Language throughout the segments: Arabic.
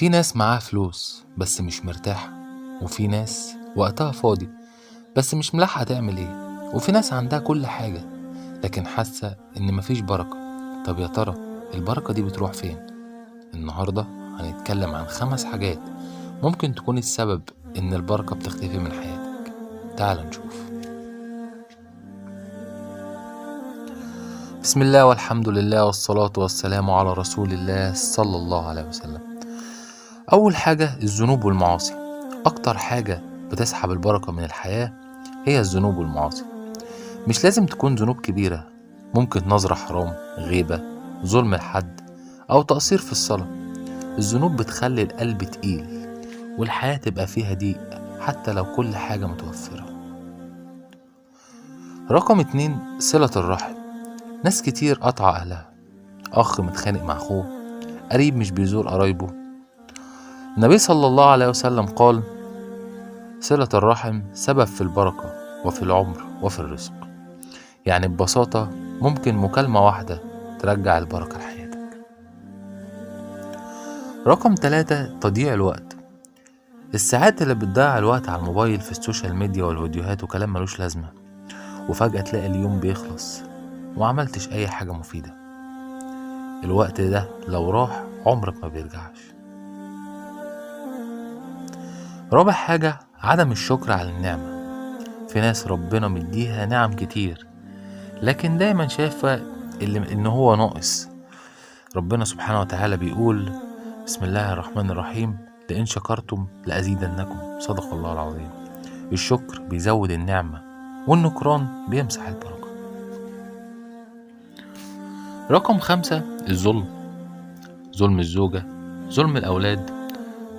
في ناس معاها فلوس بس مش مرتاحة، وفي ناس وقتها فاضي بس مش ملاحقة تعمل ايه، وفي ناس عندها كل حاجة لكن حاسة ان مفيش بركة. طب يا ترى البركة دي بتروح فين؟ النهاردة هنتكلم عن 5 حاجات ممكن تكون السبب ان البركة بتختفي من حياتك. تعال نشوف. بسم الله والحمد لله والصلاة والسلام على رسول الله صلى الله عليه وسلم. أول حاجة الذنوب والمعاصي. أكتر حاجة بتسحب البركة من الحياة هي الذنوب والمعاصي. مش لازم تكون ذنوب كبيرة، ممكن نظرة حرام، غيبة، ظلم لحد، أو تقصير في الصلاة. الذنوب بتخلي القلب تقيل والحياة تبقى فيها ضيق حتى لو كل حاجة متوفرة. رقم 2 صلة الرحم. ناس كتير قطع أهلها، أخ متخانق مع أخوه، قريب مش بيزور قرايبه. النبي صلى الله عليه وسلم قال: صلة الرحم سبب في البركة وفي العمر وفي الرزق. يعني ببساطة ممكن مكالمة واحدة ترجع البركة لحياتك. رقم 3 تضييع الوقت. الساعات اللي بتضيع الوقت على الموبايل في السوشيال ميديا والفيديوهات وكلام ملوش لازمة، وفجأة تلاقي اليوم بيخلص ومعملتش أي حاجة مفيدة. الوقت ده لو راح عمرك ما بيرجعش. رابع حاجة عدم الشكر على النعمة. في ناس ربنا مديها نعم كتير لكن دايما شايفة إن هو ناقص. ربنا سبحانه وتعالى بيقول: بسم الله الرحمن الرحيم: لئن شكرتم لأزيدنكم. صدق الله العظيم. الشكر بيزود النعمة والنكران بيمسح البركة. رقم 5 الظلم. ظلم الزوجة، ظلم الأولاد،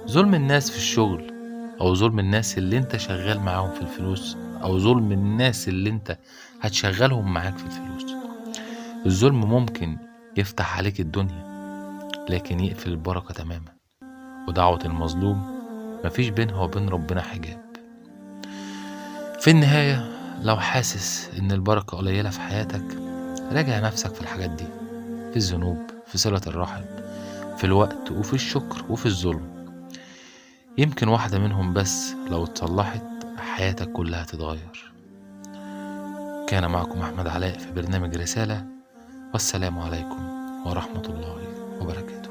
ظلم الناس في الشغل، أو ظلم الناس اللي انت شغال معاهم في الفلوس، أو ظلم الناس اللي انت هتشغلهم معاك في الفلوس. الظلم ممكن يفتح عليك الدنيا لكن يقفل البركة تماما، ودعوة المظلوم مفيش بينها وبين ربنا حجاب. في النهاية لو حاسس ان البركة قليلة في حياتك، راجع نفسك في الحاجات دي، في الذنوب، في صلة الرحم، في الوقت، وفي الشكر، وفي الظلم. يمكن واحدة منهم بس لو اتصلحت حياتك كلها تتغير. كان معكم أحمد علاء في برنامج رسالة، والسلام عليكم ورحمة الله وبركاته.